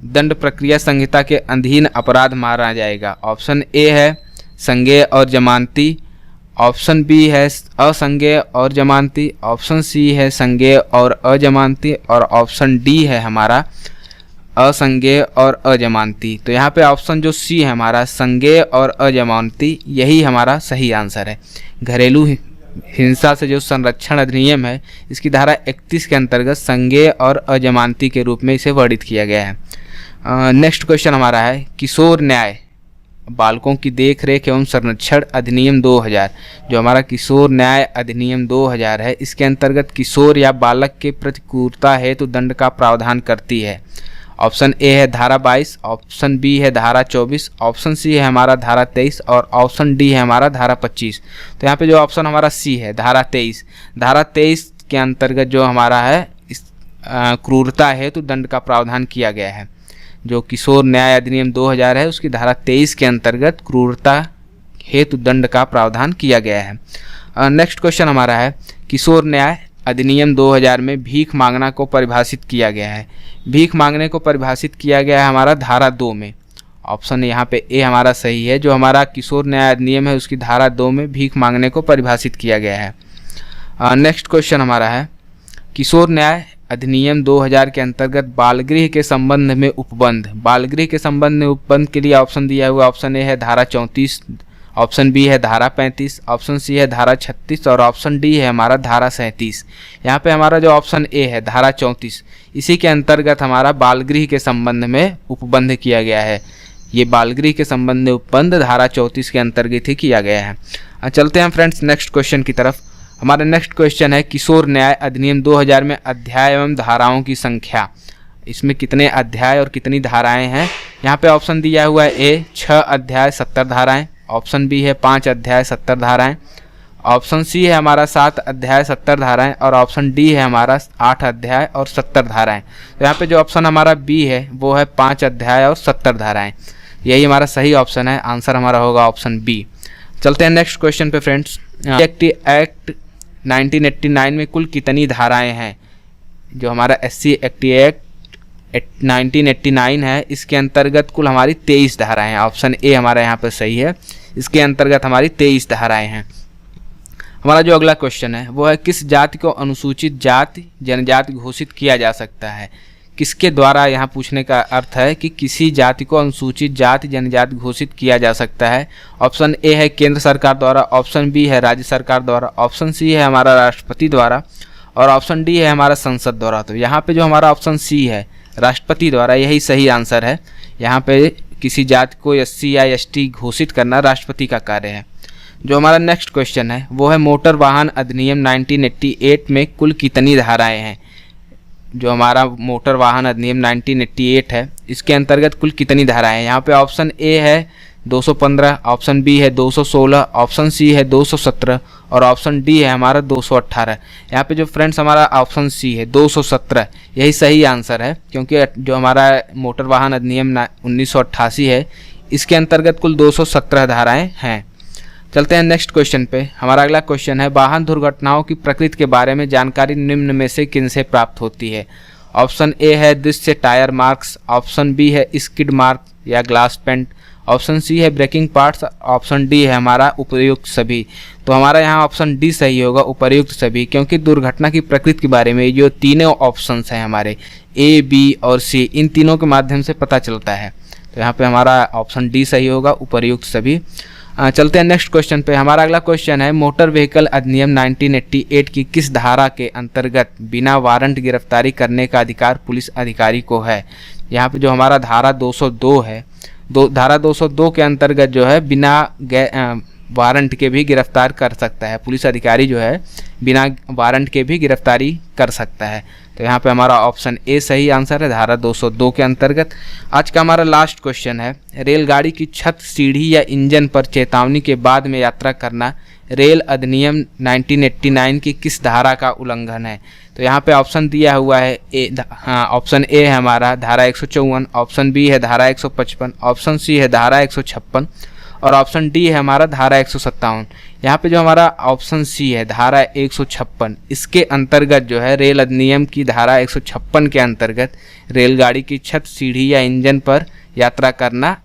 दंड प्रक्रिया संहिता के अधीन अपराध माना जाएगा। ऑप्शन ए है संज्ञेय और जमानती, ऑप्शन बी है असंज्ञेय और जमानती, ऑप्शन सी है संज्ञेय और अजमानती, और ऑप्शन डी है हमारा असंज्ञेय और अजमानती। तो यहाँ पे ऑप्शन जो सी है हमारा संज्ञेय और अजमानती, यही हमारा सही आंसर है। घरेलू हिंसा से जो संरक्षण अधिनियम है इसकी धारा 31 के अंतर्गत संज्ञेय और अजमानती के रूप में इसे वर्णित किया गया है। नेक्स्ट क्वेश्चन हमारा है किशोर न्याय बालकों की देखरेख एवं संरक्षण अधिनियम 2000, जो हमारा किशोर न्याय अधिनियम 2000 है, इसके अंतर्गत किशोर या बालक के प्रति क्रूरता हेतु दंड का प्रावधान करती है। ऑप्शन ए है धारा 22, ऑप्शन बी है धारा 24, ऑप्शन सी है हमारा धारा 23 और ऑप्शन डी है हमारा धारा 25। तो यहाँ पे जो ऑप्शन हमारा सी है धारा 23, धारा 23 के अंतर्गत जो हमारा है इस क्रूरता हेतु दंड का प्रावधान किया गया है। जो किशोर न्याय अधिनियम 2000 है उसकी धारा 23 के अंतर्गत क्रूरता हेतु दंड का प्रावधान किया गया है। नेक्स्ट क्वेश्चन हमारा है किशोर न्याय अधिनियम 2000 में भीख मांगना को परिभाषित किया गया है। भीख मांगने को परिभाषित किया गया है हमारा धारा 2 में। ऑप्शन यहाँ पे ए हमारा सही है। जो हमारा किशोर न्याय अधिनियम है उसकी धारा 2 में भीख मांगने को परिभाषित किया गया है। नेक्स्ट क्वेश्चन हमारा है किशोर न्याय अधिनियम 2000 के अंतर्गत बालगृह के संबंध में उपबंध। बालगृह के संबंध में उपबंध के लिए ऑप्शन दिया हुआ ऑप्शन ए है धारा 34, ऑप्शन बी है धारा 35, ऑप्शन सी है धारा 36 और ऑप्शन डी है हमारा धारा 37। यहाँ पे हमारा जो ऑप्शन ए है धारा 34, इसी के अंतर्गत हमारा बालगृह के संबंध में उपबंध किया गया है। ये बालगृह के संबंध में उपबंध धारा 34 के अंतर्गत ही किया गया है। चलते हैं फ्रेंड्स नेक्स्ट क्वेश्चन की तरफ। हमारा नेक्स्ट क्वेश्चन है किशोर न्याय अधिनियम 2000 में अध्याय एवं धाराओं की संख्या। इसमें कितने अध्याय और कितनी धाराएं हैं। यहाँ पे ऑप्शन दिया हुआ है ए 6 अध्याय 70 धाराएं, ऑप्शन बी है 5 अध्याय 70 धाराएं, ऑप्शन सी है हमारा 7 अध्याय 70 धाराएं और ऑप्शन डी है हमारा 8 अध्याय और 70 धाराएं। तो यहाँ पे जो ऑप्शन हमारा बी है वो है 5 अध्याय और 70 धाराएं। यही हमारा सही ऑप्शन है। आंसर हमारा होगा ऑप्शन बी। चलते हैं नेक्स्ट क्वेश्चन पे फ्रेंड्स। एक्ट 1989 में कुल कितनी धाराएं हैं। जो हमारा SC एक्ट 1989 है इसके अंतर्गत कुल हमारी 23 धाराएं हैं। ऑप्शन ए हमारा यहाँ पर सही है। इसके अंतर्गत हमारी 23 धाराएं हैं। हमारा जो अगला क्वेश्चन है वो है किस जाति को अनुसूचित जाति जनजाति घोषित किया जा सकता है। किसके द्वारा यहाँ पूछने का अर्थ है कि किसी जाति को अनुसूचित जाति जनजाति घोषित किया जा सकता है। ऑप्शन ए है केंद्र सरकार द्वारा, ऑप्शन बी है राज्य सरकार द्वारा, ऑप्शन सी है हमारा राष्ट्रपति द्वारा और ऑप्शन डी है हमारा संसद द्वारा। तो यहाँ पे जो हमारा ऑप्शन सी है राष्ट्रपति द्वारा, यही सही आंसर है। यहाँ पे किसी जाति को SC या ST घोषित करना राष्ट्रपति का कार्य है। जो हमारा नेक्स्ट क्वेश्चन है वो है मोटर वाहन अधिनियम 1988 में कुल कितनी धाराएं हैं। जो हमारा मोटर वाहन अधिनियम 1988 है इसके अंतर्गत कुल कितनी धाराएं हैं। यहाँ पे ऑप्शन ए है 215, ऑप्शन बी है 216, ऑप्शन सी है 217 और ऑप्शन डी है हमारा 218। यहाँ पे जो फ्रेंड्स हमारा ऑप्शन सी है 217 यही सही आंसर है, क्योंकि जो हमारा मोटर वाहन अधिनियम 1988 है इसके अंतर्गत कुल 217 धाराएं हैं। चलते हैं नेक्स्ट क्वेश्चन पे। हमारा अगला क्वेश्चन है वाहन दुर्घटनाओं की प्रकृति के बारे में जानकारी निम्न में से किनसे प्राप्त होती है। ऑप्शन ए है दृश्य टायर मार्क्स, ऑप्शन बी है स्किड मार्क या ग्लास पेंट, ऑप्शन सी है ब्रेकिंग पार्ट्स, ऑप्शन डी है हमारा उपर्युक्त सभी। तो हमारा यहाँ ऑप्शन डी सही होगा, उपर्युक्त सभी, क्योंकि दुर्घटना की प्रकृति के बारे में जो तीनों ऑप्शंस हैं हमारे ए, बी और सी, इन तीनों के माध्यम से पता चलता है। तो यहाँ पे हमारा ऑप्शन डी सही होगा, उपर्युक्त सभी। चलते हैं नेक्स्ट क्वेश्चन पे। हमारा अगला क्वेश्चन है मोटर व्हीकल अधिनियम 1988 की किस धारा के अंतर्गत बिना वारंट गिरफ्तारी करने का अधिकार पुलिस अधिकारी को है। यहाँ पे जो हमारा धारा 202 है, धारा 202 के अंतर्गत जो है बिना वारंट के भी गिरफ्तार कर सकता है। पुलिस अधिकारी जो है बिना वारंट के भी गिरफ्तारी कर सकता है। तो यहाँ पे हमारा ऑप्शन ए सही आंसर है, धारा 202 के अंतर्गत। आज का हमारा लास्ट क्वेश्चन है रेलगाड़ी की छत, सीढ़ी या इंजन पर चेतावनी के बाद में यात्रा करना रेल अधिनियम 1989 की किस धारा का उल्लंघन है? तो यहाँ पे ऑप्शन दिया हुआ है ऑप्शन ए है हमारा धारा 154, ऑप्शन बी है धारा 155, ऑप्शन सी है धारा 156 और ऑप्शन डी है हमारा धारा 157। यहाँ पे जो हमारा ऑप्शन सी है धारा 156, इसके अंतर्गत जो है रेल अधिनियम की धारा 156 के अंतर्गत रेलगाड़ी की छत, सीढ़ी या इंजन पर यात्रा करना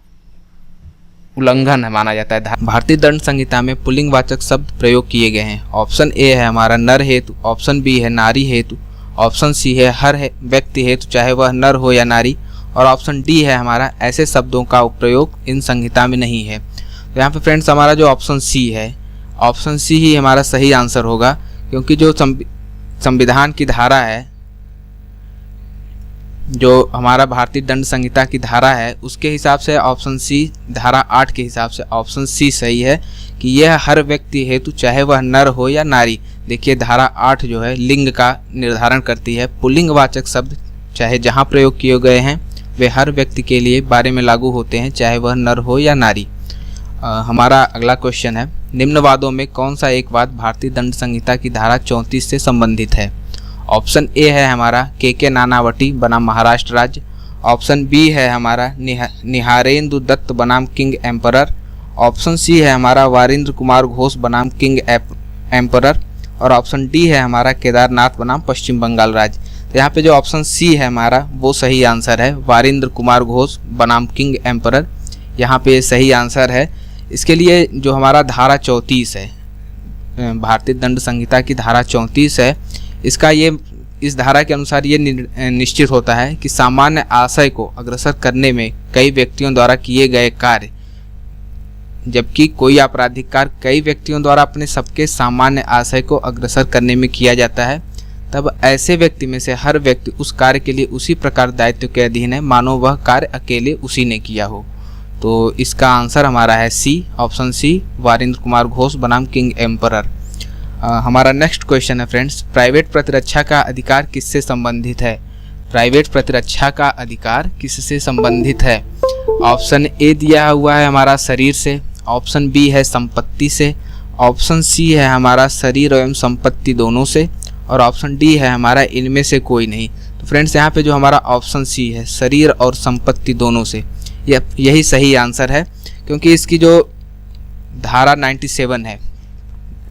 उल्लंघन माना जाता है। भारतीय दंड संहिता में पुल्लिंगवाचक शब्द प्रयोग किए गए हैं। ऑप्शन ए है हमारा नर हेतु, ऑप्शन बी है नारी हेतु, ऑप्शन सी है हर व्यक्ति हेतु चाहे वह नर हो या नारी और ऑप्शन डी है हमारा ऐसे शब्दों का प्रयोग इन संहिता में नहीं है। तो यहाँ पे फ्रेंड्स हमारा जो ऑप्शन सी है, ऑप्शन सी ही हमारा सही आंसर होगा, क्योंकि जो संविधान की धारा है, जो हमारा भारतीय दंड संहिता की धारा है, उसके हिसाब से ऑप्शन सी, धारा 8 के हिसाब से ऑप्शन सी सही है कि यह हर व्यक्ति हेतु चाहे वह नर हो या नारी। देखिए धारा 8 जो है लिंग का निर्धारण करती है। पुल्लिंगवाचक शब्द चाहे जहाँ प्रयोग किए गए हैं वे हर व्यक्ति के लिए बारे में लागू होते हैं, चाहे वह नर हो या नारी। हमारा अगला क्वेश्चन है, निम्न वादों में कौन सा एक वाद भारतीय दंड संहिता की धारा 34 से संबंधित है? ऑप्शन ए है हमारा के नानावटी बनाम महाराष्ट्र राज्य, ऑप्शन बी है हमारा निहारेंद्र दत्त बनाम किंग एम्परर, ऑप्शन सी है हमारा वारिंद्र कुमार घोष बनाम किंग एम्परर और ऑप्शन डी है हमारा केदारनाथ बनाम पश्चिम बंगाल राज्य। तो यहाँ पे जो ऑप्शन सी है हमारा वो सही आंसर है, वारिंद्र कुमार घोष बनाम किंग एम्परर, यहाँ पे सही आंसर है। इसके लिए जो हमारा धारा 34 है, भारतीय दंड संहिता की धारा 34 है, इसका ये इस धारा के अनुसार ये निश्चित होता है कि सामान्य आशय को अग्रसर करने में कई व्यक्तियों द्वारा किए गए कार्य, जबकि कोई आपराधिक कार्य कई व्यक्तियों द्वारा अपने सबके सामान्य आशय को अग्रसर करने में किया जाता है, तब ऐसे व्यक्ति में से हर व्यक्ति उस कार्य के लिए उसी प्रकार दायित्व के अधीन है मानो वह कार्य अकेले उसी ने किया हो। तो इसका आंसर हमारा है सी, ऑप्शन सी, वारिंद्र कुमार घोष बनाम किंग एम्परर। हमारा नेक्स्ट क्वेश्चन है फ्रेंड्स, प्राइवेट प्रतिरक्षा का अधिकार किससे संबंधित है? प्राइवेट प्रतिरक्षा का अधिकार किससे संबंधित है? ऑप्शन ए दिया हुआ है हमारा शरीर से, ऑप्शन बी है संपत्ति से, ऑप्शन सी है हमारा शरीर एवं संपत्ति दोनों से और ऑप्शन डी है हमारा इनमें से कोई नहीं। तो फ्रेंड्स यहाँ पे जो हमारा ऑप्शन सी है शरीर और संपत्ति दोनों से, यही सही आंसर है, क्योंकि इसकी जो धारा 97 है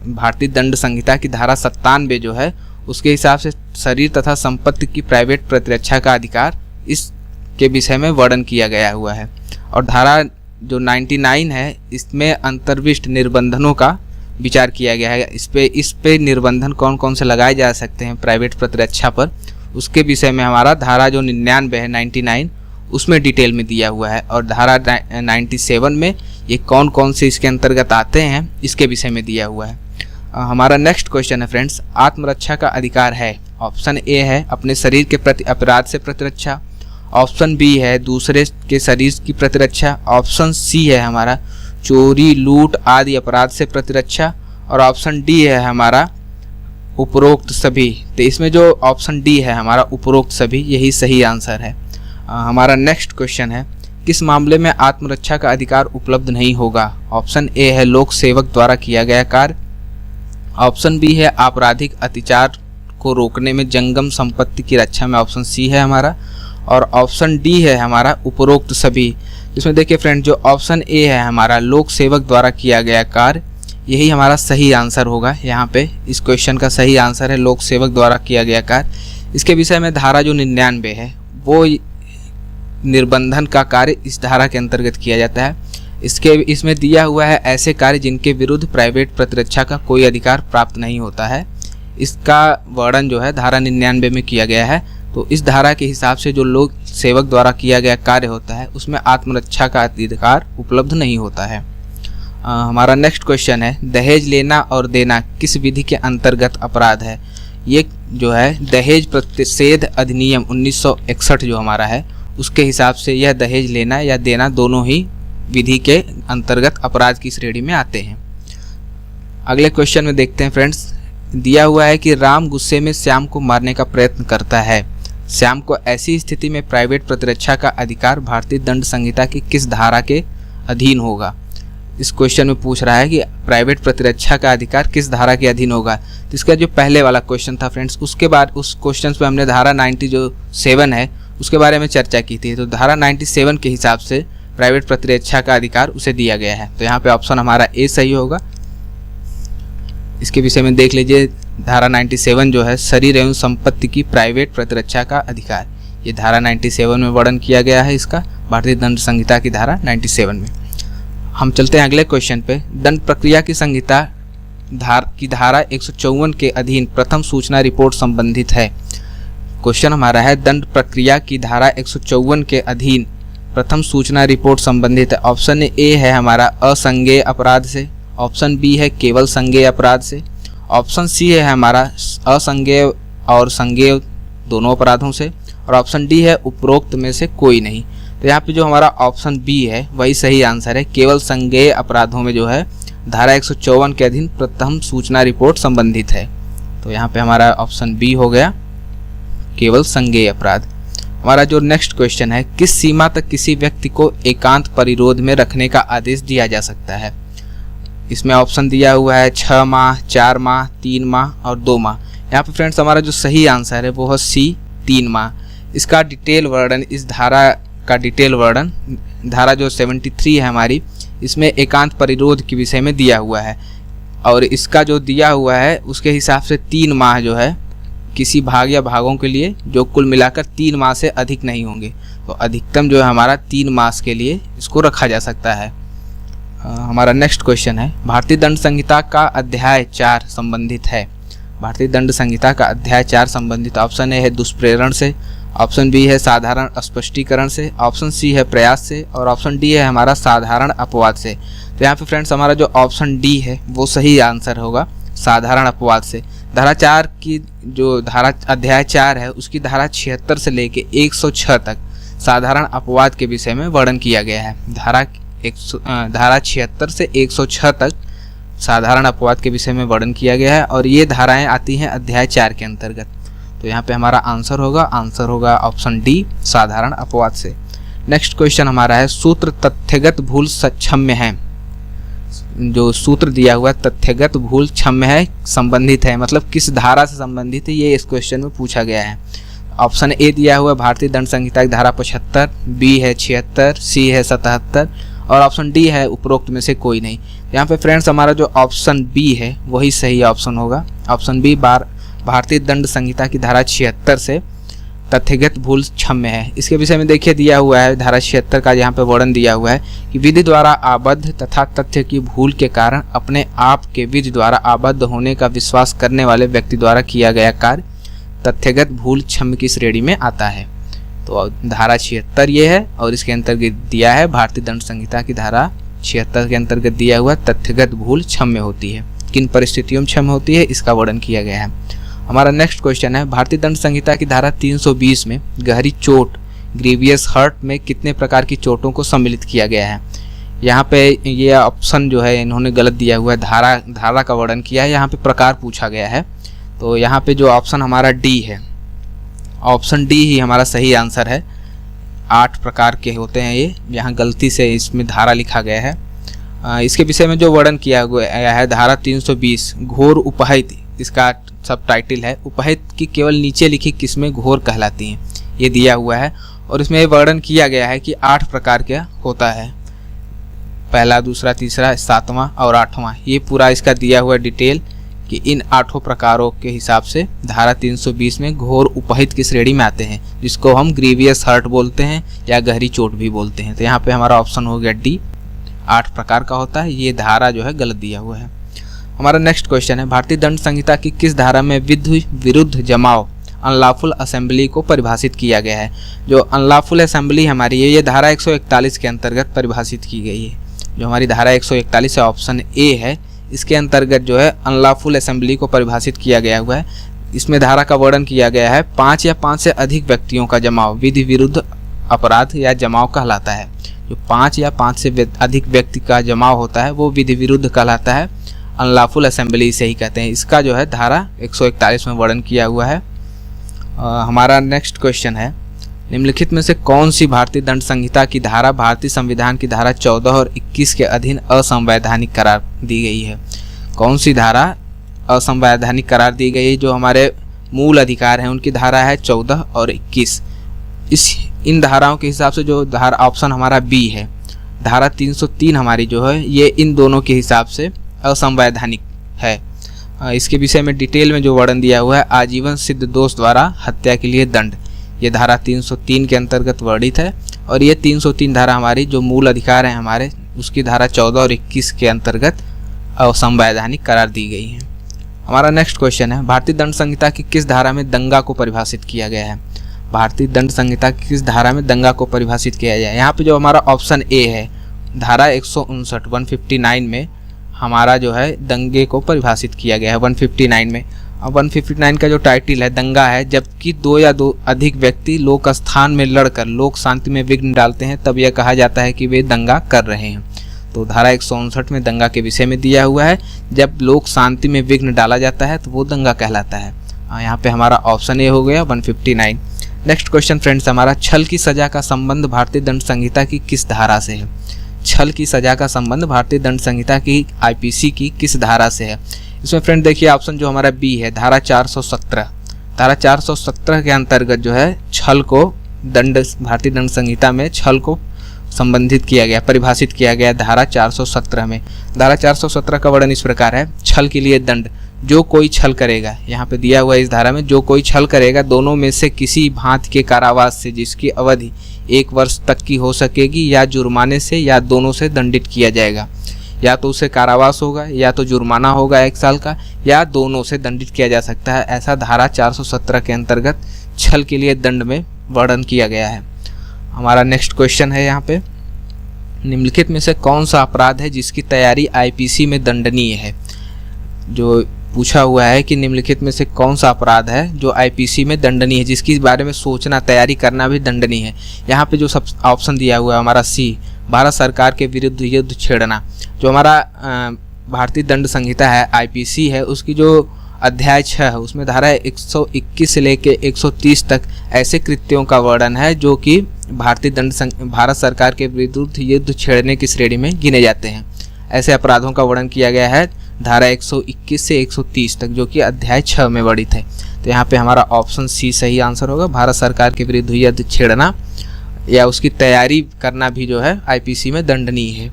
भारतीय दंड संहिता की धारा 97 जो है उसके हिसाब से शरीर तथा संपत्ति की प्राइवेट प्रतिरक्षा का अधिकार इसके विषय में वर्णन किया गया हुआ है। और धारा जो 99 है इसमें अंतर्विष्ट निर्बंधनों का विचार किया गया है। इस पे निर्बंधन कौन कौन से लगाए जा सकते हैं प्राइवेट प्रतिरक्षा पर, उसके विषय में हमारा धारा जो 99 है 99 उसमें डिटेल में दिया हुआ है और धारा 97 में ये कौन कौन से इसके अंतर्गत आते हैं इसके विषय में दिया हुआ है। हमारा नेक्स्ट क्वेश्चन है फ्रेंड्स, आत्मरक्षा का अधिकार है। ऑप्शन ए है अपने शरीर के प्रति अपराध से प्रतिरक्षा, ऑप्शन बी है दूसरे के शरीर की प्रतिरक्षा, ऑप्शन सी है हमारा चोरी, लूट आदि अपराध से प्रतिरक्षा और ऑप्शन डी है हमारा उपरोक्त सभी। तो इसमें जो ऑप्शन डी है हमारा उपरोक्त सभी, यही सही आंसर है। हमारा नेक्स्ट क्वेश्चन है, किस मामले में आत्मरक्षा का अधिकार उपलब्ध नहीं होगा? ऑप्शन ए है लोक सेवक द्वारा किया गया कार्य, ऑप्शन बी है आपराधिक अत्याचार को रोकने में जंगम संपत्ति की रक्षा में, ऑप्शन सी है हमारा और ऑप्शन डी है हमारा उपरोक्त सभी। इसमें देखिए फ्रेंड जो ऑप्शन ए है हमारा लोक सेवक द्वारा किया गया कार्य, यही हमारा सही आंसर होगा। यहाँ पे इस क्वेश्चन का सही आंसर है लोक सेवक द्वारा किया गया कार्य। इसके विषय में धारा जो 99 है वो निर्बंधन का कार्य इस धारा के अंतर्गत किया जाता है। इसमें दिया हुआ है ऐसे कार्य जिनके विरुद्ध प्राइवेट प्रतिरक्षा का कोई अधिकार प्राप्त नहीं होता है। इसका वर्णन जो है धारा 99 में किया गया है। तो इस धारा के हिसाब से जो लोक सेवक द्वारा किया गया कार्य होता है उसमें आत्मरक्षा का अधिकार उपलब्ध नहीं होता है। हमारा नेक्स्ट क्वेश्चन है, दहेज लेना और देना किस विधि के अंतर्गत अपराध है? ये जो है दहेज प्रतिषेध अधिनियम 1961 जो हमारा है उसके हिसाब से यह दहेज लेना या देना दोनों ही विधि के अंतर्गत अपराध की श्रेणी में आते हैं। अगले क्वेश्चन में देखते हैं फ्रेंड्स, दिया हुआ है कि राम गुस्से में श्याम को मारने का प्रयत्न करता है। श्याम को ऐसी स्थिति में प्राइवेट प्रतिरक्षा का अधिकार भारतीय दंड संहिता की किस धारा के अधीन होगा? इस क्वेश्चन में पूछ रहा है कि प्राइवेट प्रतिरक्षा का अधिकार किस धारा के अधीन होगा। तो इसका जो पहले वाला क्वेश्चन था फ्रेंड्स, उसके बाद उस क्वेश्चन पे हमने धारा 97 है उसके बारे में चर्चा की थी। तो धारा 97 के हिसाब से प्राइवेट प्रतिरक्षा का अधिकार उसे दिया गया है। तो यहाँ पे ऑप्शन हमारा ए सही होगा। इसके विषय में देख लीजिए, धारा 97 जो है शरीर एवं संपत्ति की प्राइवेट प्रतिरक्षा का अधिकार, ये धारा 97 में वर्णन किया गया है इसका, भारतीय दंड संहिता की धारा 97 में। हम चलते हैं अगले क्वेश्चन पे। दंड प्रक्रिया की संहिता की धारा 154 के अधीन प्रथम सूचना रिपोर्ट संबंधित है। क्वेश्चन हमारा है दंड प्रक्रिया की धारा 154 के अधीन प्रथम सूचना रिपोर्ट संबंधित है। ऑप्शन ए है हमारा असंज्ञेय अपराध से, ऑप्शन बी है केवल संज्ञेय अपराध से, ऑप्शन सी है हमारा असंज्ञेय और संज्ञेय दोनों अपराधों से, और ऑप्शन डी है उपरोक्त में से कोई नहीं। तो यहाँ पे जो हमारा ऑप्शन बी है वही सही आंसर है। केवल संज्ञेय अपराधों में जो है धारा 154 के अधीन प्रथम सूचना रिपोर्ट संबंधित है। तो यहाँ पे हमारा ऑप्शन बी हो गया, केवल संज्ञेय अपराध। हमारा जो नेक्स्ट क्वेश्चन है, किस सीमा तक किसी व्यक्ति को एकांत परिरोध में रखने का आदेश दिया जा सकता है। इसमें ऑप्शन दिया हुआ है 6 माह, 4 माह, 3 माह और 2 माह। यहाँ पे फ्रेंड्स हमारा जो सही आंसर है वो है सी, 3 माह। इसका डिटेल वर्णन, इस धारा का डिटेल वर्णन धारा जो 73 है हमारी, इसमें एकांत परिरोध के विषय में दिया हुआ है, और इसका जो दिया हुआ है उसके हिसाब से 3 माह जो है किसी भाग या भागों के लिए जो कुल मिलाकर 3 माह से अधिक नहीं होंगे। तो अधिकतम जो है हमारा 3 मास के लिए इसको रखा जा सकता है। हमारा नेक्स्ट क्वेश्चन है, भारतीय दंड संहिता का अध्याय 4 संबंधित है। भारतीय दंड संहिता का अध्याय 4 संबंधित, ऑप्शन ए है दुष्प्रेरण से, ऑप्शन बी है साधारण स्पष्टीकरण से, ऑप्शन सी है प्रयास से, और ऑप्शन डी है हमारा साधारण अपवाद से। तो यहाँ पे फ्रेंड्स हमारा जो ऑप्शन डी है वो सही आंसर होगा, साधारण अपवाद से। धारा 4 की जो धारा अध्याय 4 है उसकी धारा 76 से लेके 106 तक साधारण अपवाद के विषय में वर्णन किया गया है। धारा 76 से 106 तक साधारण अपवाद के विषय में वर्णन किया गया है, और ये धाराएं आती हैं अध्याय 4 के अंतर्गत। तो यहाँ पे हमारा आंसर होगा ऑप्शन डी, साधारण अपवाद से। नेक्स्ट क्वेश्चन हमारा है, सूत्र तथ्यगत भूल क्षम्य है। जो सूत्र दिया हुआ तथ्यगत भूल क्षम्य है, संबंधित है, मतलब किस धारा से संबंधित है, ये इस क्वेश्चन में पूछा गया है। ऑप्शन ए दिया हुआ भारतीय दंड संहिता की धारा 75, बी है 76, सी है 77, और ऑप्शन डी है उपरोक्त में से कोई नहीं। यहाँ पे फ्रेंड्स हमारा जो ऑप्शन बी है वही सही ऑप्शन होगा। ऑप्शन बी भारतीय दंड संहिता की धारा 76 से तथ्यगत भूल क्षम्य है। इसके विषय में देखिए दिया हुआ है, धारा 76 का यहाँ पे वर्णन दिया हुआ है कि विधि द्वारा आबद्ध तथा तथ्य की भूल के कारण अपने आप के विधि द्वारा आबद्ध होने का विश्वास करने वाले व्यक्ति द्वारा किया गया कार्य तथ्यगत भूल क्षम्य की श्रेणी में आता है। तो धारा 76 ये है, और इसके अंतर्गत दिया है भारतीय दंड संहिता की धारा 76 के अंतर्गत दिया हुआ तथ्यगत भूल क्षम्य होती है। किन परिस्थितियों में क्षम्य होती है इसका वर्णन किया गया है। हमारा नेक्स्ट क्वेश्चन है, भारतीय दंड संहिता की धारा 320 में गहरी चोट ग्रीवियस हर्ट में कितने प्रकार की चोटों को सम्मिलित किया गया है। यहाँ पे ये ऑप्शन जो है इन्होंने गलत दिया हुआ है, धारा का वर्णन किया है, यहाँ पे प्रकार पूछा गया है। तो यहाँ पे जो ऑप्शन हमारा डी है, ऑप्शन डी ही हमारा सही आंसर है। 8 प्रकार के होते हैं ये, यहाँ गलती से इसमें धारा लिखा गया है। इसके विषय में जो वर्णन किया गया है धारा 320 घोर उपहित, इसका सब टाइटल है, उपहित की केवल नीचे लिखी किस्में घोर कहलाती हैं, ये दिया हुआ है। और इसमें वर्णन किया गया है कि 8 प्रकार का होता है, पहला, दूसरा, तीसरा, 7वां और 8वां। ये पूरा इसका दिया हुआ डिटेल कि इन 8 प्रकारों के हिसाब से धारा 320 में घोर उपहित की श्रेणी में आते हैं, जिसको हम ग्रीवियस हर्ट बोलते हैं या गहरी चोट भी बोलते हैं। तो यहाँ पे हमारा ऑप्शन हो गया डी, 8 प्रकार का होता है। ये धारा जो है गलत दिया हुआ है। हमारा नेक्स्ट क्वेश्चन है, भारतीय दंड संहिता की किस धारा में विरुद्ध जमाव अनलॉफुल असेंबली को परिभाषित किया गया है। जो अनलॉफुल असेंबली हमारी ये धारा 141 के अंतर्गत परिभाषित की गई है। जो हमारी धारा 141 है, ऑप्शन ए है, इसके अंतर्गत जो है अनलॉफुल असेंबली को परिभाषित किया गया हुआ है। इसमें धारा का वर्णन किया गया है 5 या 5 से अधिक व्यक्तियों का जमाव विधि विरुद्ध अपराध या जमाव कहलाता है। जो 5 या 5 से अधिक व्यक्ति का जमाव होता है वो विधि विरुद्ध कहलाता है, अनलॉफुल असेंबली इसे ही कहते हैं। इसका जो है धारा 141 में वर्णन किया हुआ है। हमारा नेक्स्ट क्वेश्चन है, निम्नलिखित में से कौन सी भारतीय दंड संहिता की धारा भारतीय संविधान की धारा 14 और 21 के अधीन असंवैधानिक करार दी गई है? कौन सी धारा असंवैधानिक करार दी गई है? जो हमारे मूल अधिकार हैं उनकी धारा है 14 और 21। इन धाराओं के हिसाब से जो धारा ऑप्शन हमारा बी है, धारा 303 हमारी जो है ये इन दोनों के हिसाब से असंवैधानिक है। इसके विषय में डिटेल में जो वर्णन दिया हुआ है, आजीवन सिद्ध दोष द्वारा हत्या के लिए दंड, ये धारा 303 के अंतर्गत वर्णित है। और ये 303 धारा हमारी जो मूल अधिकार है हमारे, उसकी धारा 14 और 21 के अंतर्गत असंवैधानिक करार दी गई है। हमारा नेक्स्ट क्वेश्चन है, भारतीय दंड संहिता की किस धारा में दंगा को परिभाषित किया गया है? भारतीय दंड संहिता की किस धारा में दंगा को परिभाषित किया गया है? यहाँ पे जो हमारा ऑप्शन ए है, धारा 159 159 में हमारा जो है दंगे को परिभाषित किया गया है 159 में। अब 159 का जो टाइटल है दंगा है, जबकि दो या दो अधिक व्यक्ति लोक स्थान में लड़कर लोक शांति में विघ्न डालते हैं तब यह कहा जाता है कि वे दंगा कर रहे हैं। तो धारा 159 में दंगा के विषय में दिया हुआ है, जब लोक शांति में विघ्न डाला जाता है तो वो दंगा कहलाता है। यहाँ पे हमारा ऑप्शन ए हो गया 159। नेक्स्ट क्वेश्चन फ्रेंड्स हमारा, छल की सजा का संबंध भारतीय दंड संहिता की किस धारा से है? छल की सजा का संबंध भारतीय दंड संहिता की आईपीसी की किस धारा से है? इसमें फ्रेंड देखिए ऑप्शन जो हमारा बी है, धारा 417। धारा 417 के अंतर्गत जो है छल को भारतीय दंड संहिता में छल को संबंधित किया गया, परिभाषित किया गया धारा 417 में। धारा 417 का वर्णन इस प्रकार है, छल के लिए दंड, जो कोई छल करेगा, यहाँ पे दिया हुआ है इस धारा में, जो कोई छल करेगा दोनों में से किसी भांति के कारावास से जिसकी अवधि 1 वर्ष तक की हो सकेगी या जुर्माने से या दोनों से दंडित किया जाएगा। या तो उसे कारावास होगा या तो जुर्माना होगा 1 साल का, या दोनों से दंडित किया जा सकता है। ऐसा धारा 417 के अंतर्गत छल के लिए दंड में वर्णन किया गया है। हमारा नेक्स्ट क्वेश्चन है यहाँ पे, निम्नलिखित में से कौन सा अपराध है जिसकी तैयारी आईपीसी में दंडनीय है? जो पूछा हुआ है कि निम्नलिखित में से कौन सा अपराध है जो आईपीसी में दंडनीय है, जिसकी बारे में सोचना तैयारी करना भी दंडनीय है। यहाँ पे जो सब ऑप्शन दिया हुआ है हमारा सी, भारत सरकार के विरुद्ध युद्ध छेड़ना। जो हमारा भारतीय दंड संहिता है आईपीसी है, उसकी जो अध्याय 6 है उसमें धारा 121 से लेके 130 तक ऐसे कृत्यों का वर्णन है जो कि भारत सरकार के विरुद्ध युद्ध छेड़ने की श्रेणी में गिने जाते हैं। ऐसे अपराधों का वर्णन किया गया है धारा 121 से 130 तक, जो कि अध्याय 6 में वर्णित है। तो यहाँ पे हमारा ऑप्शन सी सही आंसर होगा, भारत सरकार के विरुद्ध युद्ध छेड़ना या उसकी तैयारी करना भी जो है आईपीसी में दंडनीय है।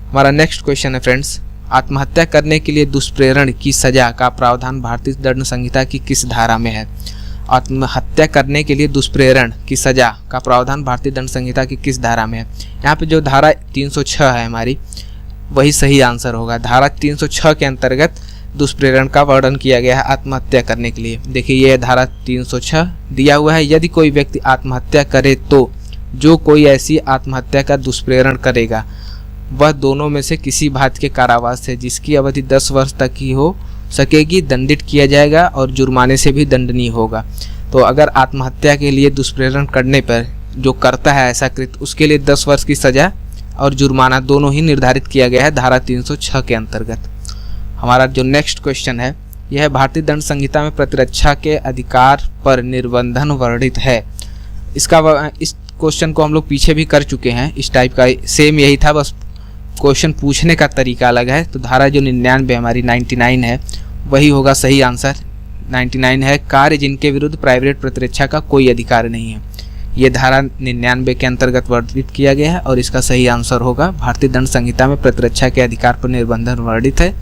हमारा नेक्स्ट क्वेश्चन है फ्रेंड्स, आत्महत्या करने के लिए दुष्प्रेरण की सजा का प्रावधान भारतीय दंड संहिता की किस धारा में है? आत्महत्या करने के लिए दुष्प्रेरण की सजा का प्रावधान भारतीय दंड संहिता की किस धारा में है? यहाँ पे जो धारा 306 है हमारी, वही सही आंसर होगा। धारा 306 के अंतर्गत दुष्प्रेरण का वर्णन किया गया है आत्महत्या करने के लिए। देखिए ये धारा 306 दिया हुआ है, यदि कोई व्यक्ति आत्महत्या करे तो जो कोई ऐसी आत्महत्या का दुष्प्रेरण करेगा वह दोनों में से किसी भांति के कारावास से जिसकी अवधि 10 वर्ष तक की हो सकेगी दंडित किया जाएगा और जुर्माने से भी दंडनीय होगा। तो अगर आत्महत्या के लिए दुष्प्रेरण करने पर जो करता है ऐसा कृत्य, उसके लिए 10 वर्ष की सजा और जुर्माना दोनों ही निर्धारित किया गया है धारा 306 के अंतर्गत। हमारा जो नेक्स्ट क्वेश्चन है यह है, भारतीय दंड संहिता में प्रतिरक्षा के अधिकार पर निर्बंधन वर्णित है। इस क्वेश्चन को हम लोग पीछे भी कर चुके हैं, इस टाइप का सेम यही था, बस क्वेश्चन पूछने का तरीका अलग है। तो धारा जो 99 हमारी 99 है वही होगा सही आंसर। 99 है, कार्य जिनके विरुद्ध प्राइवेट प्रतिरक्षा का कोई अधिकार नहीं है। ये धारा 99 के अंतर्गत वर्णित किया गया है और इसका सही आंसर होगा भारतीय दंड संहिता में प्रतिरक्षा के अधिकार पर निर्बंधन वर्णित है।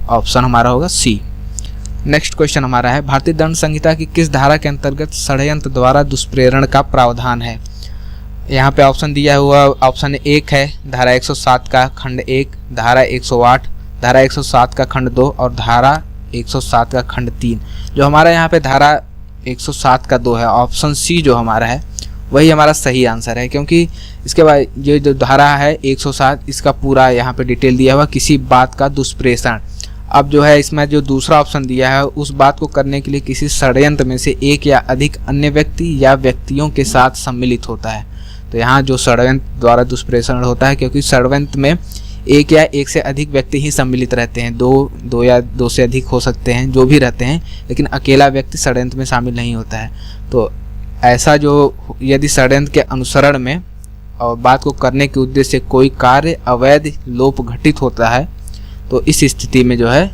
ऑप्शन हमारा होगा सी। नेक्स्ट क्वेश्चन हमारा है, भारतीय दंड संहिता की किस धारा के अंतर्गत षड्यंत्र द्वारा दुष्प्रेरण का प्रावधान है? यहाँ पे ऑप्शन दिया हुआ ऑप्शन 1 है धारा 107 का खंड 1, धारा 108, धारा 107 का खंड 2 और धारा 107 का खंड 3। जो हमारा यहाँ पे धारा 107 का 2 है, ऑप्शन सी जो हमारा है वही हमारा सही आंसर है, क्योंकि इसके बाद ये जो धारा है 107 इसका पूरा यहाँ पे डिटेल दिया हुआ किसी बात का दुष्प्रेषण। अब जो है इसमें जो दूसरा ऑप्शन दिया है उस बात को करने के लिए किसी षड्यंत्र में से एक या अधिक अन्य व्यक्ति या व्यक्तियों के साथ सम्मिलित होता है। तो यहाँ जो षड्यंत्र द्वारा दुष्प्रेषण होता है, क्योंकि षड्यंत्र में एक या एक से अधिक व्यक्ति ही सम्मिलित रहते हैं, दो या दो से अधिक हो सकते हैं जो भी रहते हैं, लेकिन अकेला व्यक्ति षड्यंत्र में शामिल नहीं होता है। तो ऐसा जो यदि षड्यंत्र के अनुसरण में और बात को करने के उद्देश्य से कोई कार्य अवैध लोप घटित होता है तो इस स्थिति में जो है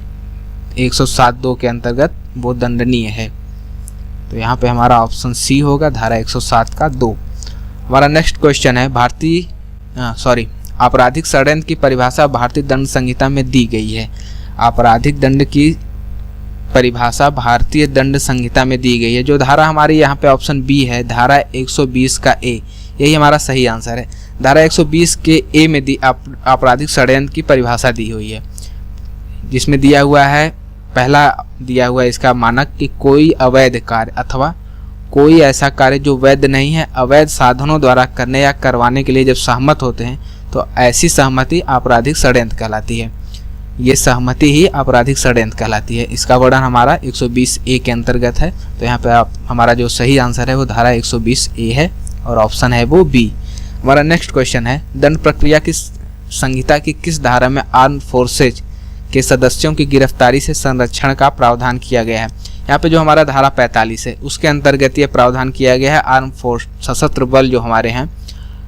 107(2) के अंतर्गत वो दंडनीय है। तो यहाँ पे हमारा ऑप्शन सी होगा, धारा 107 का 2। हमारा नेक्स्ट क्वेश्चन है आपराधिक षड्यंत्र की परिभाषा भारतीय दंड संहिता में दी गई है। आपराधिक दंड की परिभाषा भारतीय दंड संहिता में दी गई है। जो धारा हमारी यहाँ पे ऑप्शन बी है, धारा 120 का ए, यही हमारा सही आंसर है। धारा 120 के ए में दी आपराधिक षड्यंत्र की परिभाषा दी हुई है, जिसमें दिया हुआ है, पहला दिया हुआ है इसका मानक कि कोई अवैध कार्य अथवा कोई ऐसा कार्य जो वैध नहीं है, अवैध साधनों द्वारा करने या करवाने के लिए जब सहमत होते हैं तो ऐसी सहमति आपराधिक षड्यंत्र कहलाती है। ये सहमति ही आपराधिक षड्यंत्र कहलाती है। इसका वर्णन हमारा 120(a) के अंतर्गत है। तो यहाँ पे हमारा जो सही आंसर है वो धारा 120(a) है और ऑप्शन है वो बी। हमारा नेक्स्ट क्वेश्चन है, दंड प्रक्रिया की संहिता की किस धारा में आर्म्ड फोर्सेज के सदस्यों की गिरफ्तारी से संरक्षण का प्रावधान किया गया है? यहाँ पे जो हमारा धारा 45 है उसके अंतर्गत ये प्रावधान किया गया है, आर्म फोर्स सशस्त्र बल जो हमारे हैं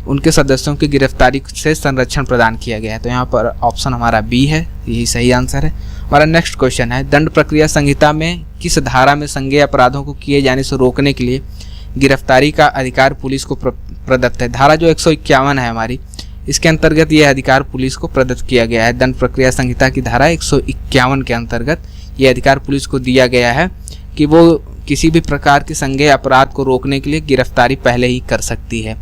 उनके सदस्यों की गिरफ्तारी से संरक्षण प्रदान किया गया है। तो यहाँ पर ऑप्शन हमारा बी है, यही सही आंसर है। हमारा नेक्स्ट क्वेश्चन है, दंड प्रक्रिया संहिता में किस धारा में संज्ञेय अपराधों को किए जाने से रोकने के लिए गिरफ्तारी का अधिकार पुलिस को प्रदत्त है? धारा जो 151 है हमारी, इसके अंतर्गत यह अधिकार पुलिस को प्रदत्त किया गया है। दंड प्रक्रिया संहिता की धारा 151 के अंतर्गत यह अधिकार पुलिस को दिया गया है कि वो किसी भी प्रकार के संज्ञेय अपराध को रोकने के लिए गिरफ्तारी पहले ही कर सकती है।